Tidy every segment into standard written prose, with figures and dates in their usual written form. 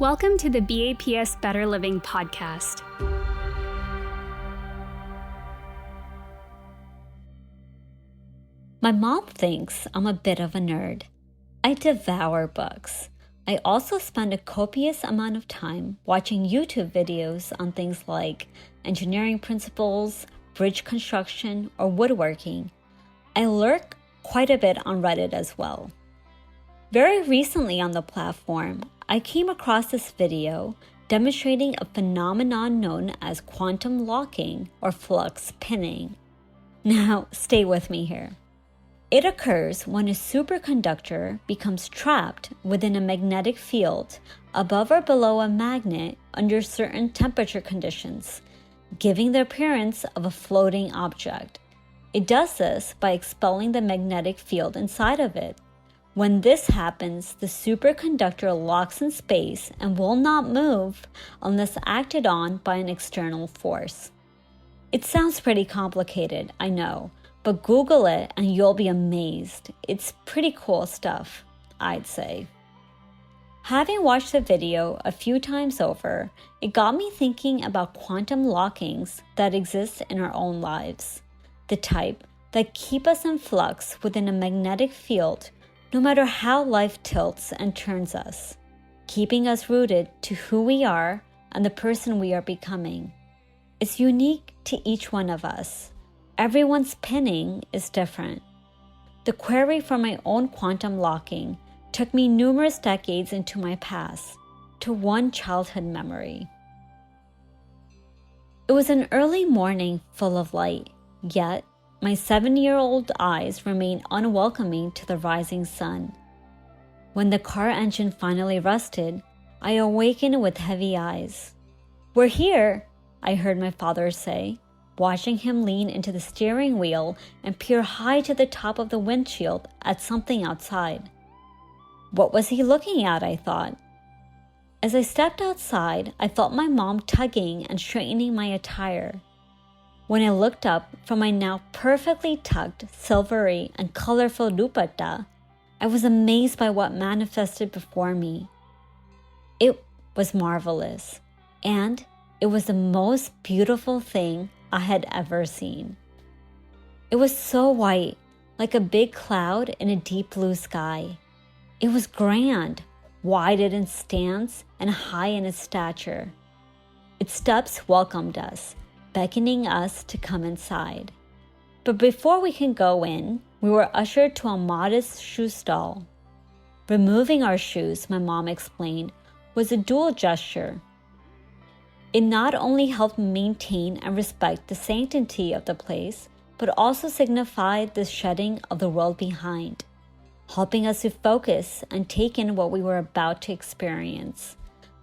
Welcome to the BAPS Better Living podcast. My mom thinks I'm a bit of a nerd. I devour books. I also spend a copious amount of time watching YouTube videos on things like engineering principles, bridge construction, or woodworking. I lurk quite a bit on Reddit as well. Very recently on the platform, I came across this video demonstrating a phenomenon known as quantum locking or flux pinning. Now, stay with me here. It occurs when a superconductor becomes trapped within a magnetic field above or below a magnet under certain temperature conditions, giving the appearance of a floating object. It does this by expelling the magnetic field inside of it. When this happens, the superconductor locks in space and will not move unless acted on by an external force. It sounds pretty complicated, I know, but Google it and you'll be amazed. It's pretty cool stuff, I'd say. Having watched the video a few times over, it got me thinking about quantum lockings that exist in our own lives, the type that keep us in flux within a magnetic field no matter how life tilts and turns us, keeping us rooted to who we are and the person we are becoming. It's unique to each one of us. Everyone's pinning is different. The query for my own quantum locking took me numerous decades into my past, to one childhood memory. It was an early morning full of light, yet my 7-year-old eyes remained unwelcoming to the rising sun. When the car engine finally rusted, I awakened with heavy eyes. "We're here," I heard my father say, watching him lean into the steering wheel and peer high to the top of the windshield at something outside. What was he looking at, I thought. As I stepped outside, I felt my mom tugging and straightening my attire. When I looked up from my now perfectly tucked, silvery, and colorful dupatta, I was amazed by what manifested before me. It was marvelous, and it was the most beautiful thing I had ever seen. It was so white, like a big cloud in a deep blue sky. It was grand, wide in its stance and high in its stature. Its steps welcomed us, beckoning us to come inside. But before we can go in, we were ushered to a modest shoe stall. Removing our shoes, my mom explained, was a dual gesture. It not only helped maintain and respect the sanctity of the place, but also signified the shedding of the world behind, helping us to focus and take in what we were about to experience.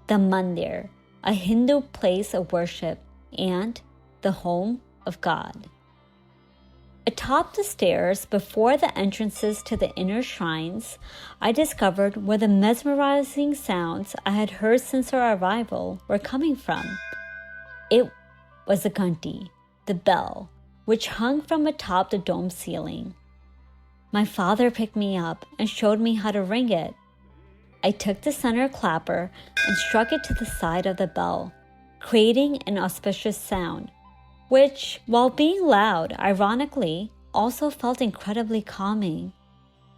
The mandir, a Hindu place of worship, and the home of God. Atop the stairs, before the entrances to the inner shrines, I discovered where the mesmerizing sounds I had heard since our arrival were coming from. It was the ghanti, the bell, which hung from atop the dome ceiling. My father picked me up and showed me how to ring it. I took the center clapper and struck it to the side of the bell, creating an auspicious sound, which, while being loud, ironically, also felt incredibly calming.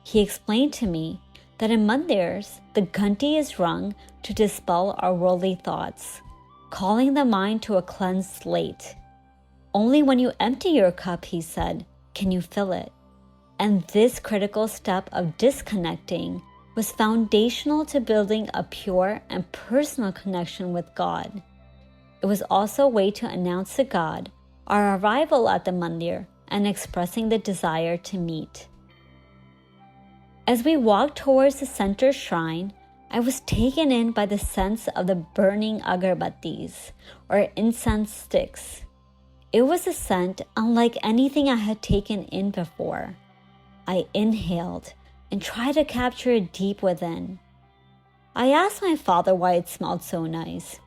He explained to me that in mandirs, the ghanti is rung to dispel our worldly thoughts, calling the mind to a cleansed slate. Only when you empty your cup, he said, can you fill it. And this critical step of disconnecting was foundational to building a pure and personal connection with God. It was also a way to announce to God our arrival at the mandir and expressing the desire to meet. As we walked towards the center shrine, I was taken in by the sense of the burning agarbattis, or incense sticks. It was a scent unlike anything I had taken in before. I inhaled and tried to capture it deep within. I asked my father why it smelled so nice.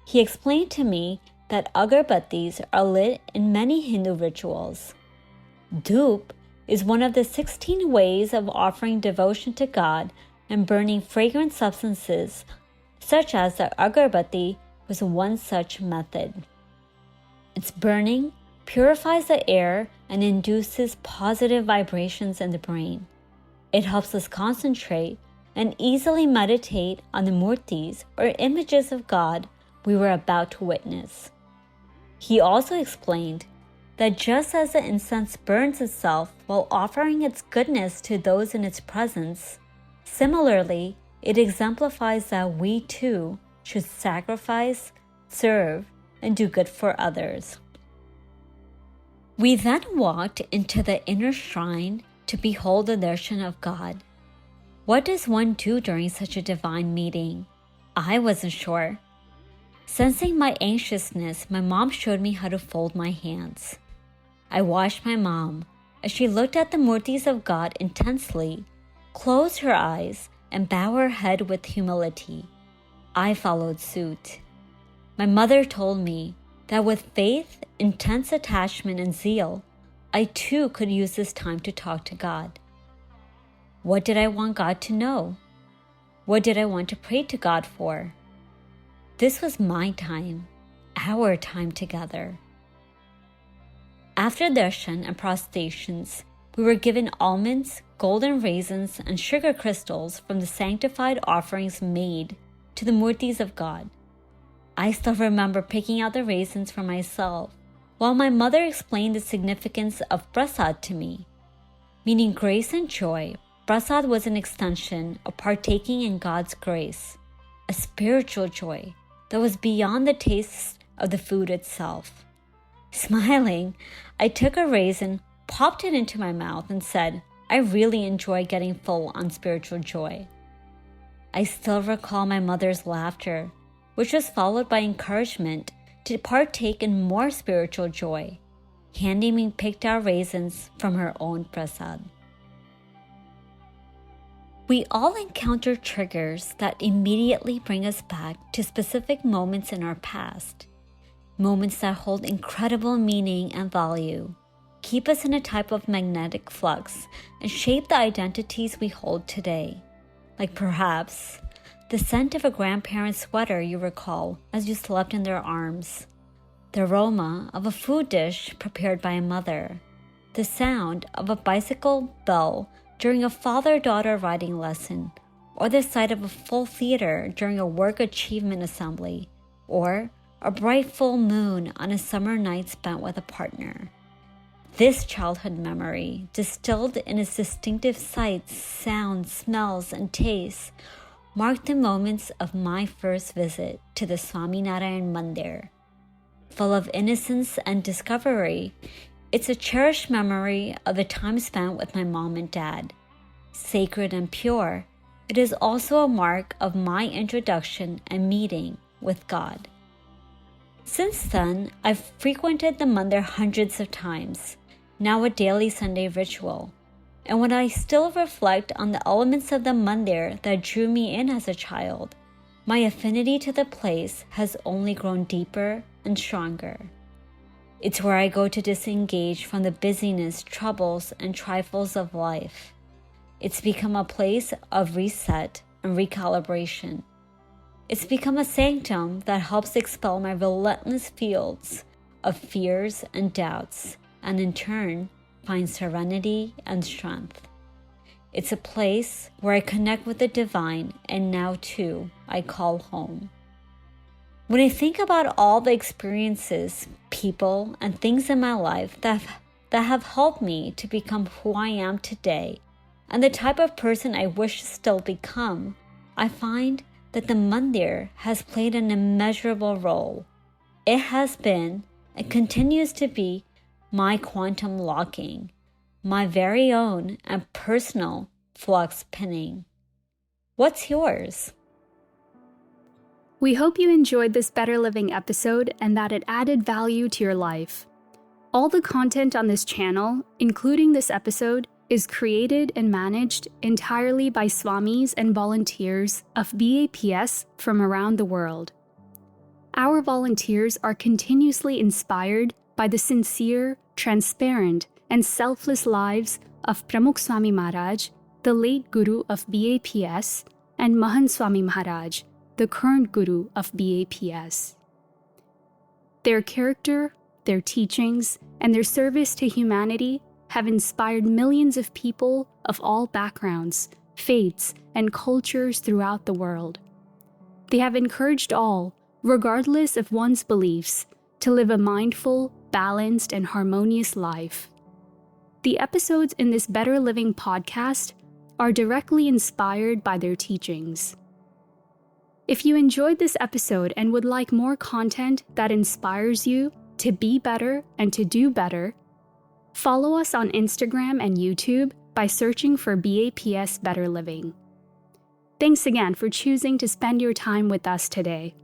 He explained to me that agarbattis are lit in many Hindu rituals. Dhoop is one of the 16 ways of offering devotion to God and burning fragrant substances such as the agarbatti was one such method. Its burning purifies the air and induces positive vibrations in the brain. It helps us concentrate and easily meditate on the murtis or images of God we were about to witness. He also explained that just as the incense burns itself while offering its goodness to those in its presence, similarly, it exemplifies that we too should sacrifice, serve, and do good for others. We then walked into the inner shrine to behold the darshan of God. What does one do during such a divine meeting? I wasn't sure. Sensing my anxiousness, my mom showed me how to fold my hands. I watched my mom as she looked at the murtis of God intensely, closed her eyes, and bowed her head with humility. I followed suit. My mother told me that with faith, intense attachment, and zeal, I too could use this time to talk to God. What did I want God to know? What did I want to pray to God for? This was my time, our time together. After darshan and prostrations, we were given almonds, golden raisins, and sugar crystals from the sanctified offerings made to the murtis of God. I still remember picking out the raisins for myself, while my mother explained the significance of prasad to me. Meaning grace and joy, prasad was an extension of partaking in God's grace, a spiritual joy that was beyond the taste of the food itself. Smiling, I took a raisin, popped it into my mouth, and said, I really enjoy getting full on spiritual joy. I still recall my mother's laughter, which was followed by encouragement to partake in more spiritual joy, handing me picked out raisins from her own prasad. We all encounter triggers that immediately bring us back to specific moments in our past, moments that hold incredible meaning and value, keep us in a type of magnetic flux, and shape the identities we hold today, like perhaps the scent of a grandparent's sweater you recall as you slept in their arms, the aroma of a food dish prepared by a mother, the sound of a bicycle bell during a father-daughter riding lesson, or the sight of a full theater during a work achievement assembly, or a bright full moon on a summer night spent with a partner. This childhood memory, distilled in its distinctive sights, sounds, smells, and tastes, marked the moments of my first visit to the Swaminarayan Mandir. Full of innocence and discovery, it's a cherished memory of the time spent with my mom and dad. Sacred and pure, it is also a mark of my introduction and meeting with God. Since then, I've frequented the mandir hundreds of times, now a daily Sunday ritual. And when I still reflect on the elements of the mandir that drew me in as a child, my affinity to the place has only grown deeper and stronger. It's where I go to disengage from the busyness, troubles, and trifles of life. It's become a place of reset and recalibration. It's become a sanctum that helps expel my relentless fields of fears and doubts, and in turn, find serenity and strength. It's a place where I connect with the divine, and now too, I call home. When I think about all the experiences, people, and things in my life that have helped me to become who I am today, and the type of person I wish to still become, I find that the mandir has played an immeasurable role. It has been, and continues to be, my quantum locking, my very own and personal flux pinning. What's yours? We hope you enjoyed this Better Living episode and that it added value to your life. All the content on this channel, including this episode, is created and managed entirely by Swamis and volunteers of BAPS from around the world. Our volunteers are continuously inspired by the sincere, transparent, and selfless lives of Pramukh Swami Maharaj, the late Guru of BAPS, and Mahan Swami Maharaj, the current guru of BAPS. Their character, their teachings, and their service to humanity have inspired millions of people of all backgrounds, faiths, and cultures throughout the world. They have encouraged all, regardless of one's beliefs, to live a mindful, balanced, and harmonious life. The episodes in this Better Living podcast are directly inspired by their teachings. If you enjoyed this episode and would like more content that inspires you to be better and to do better, follow us on Instagram and YouTube by searching for BAPS Better Living. Thanks again for choosing to spend your time with us today.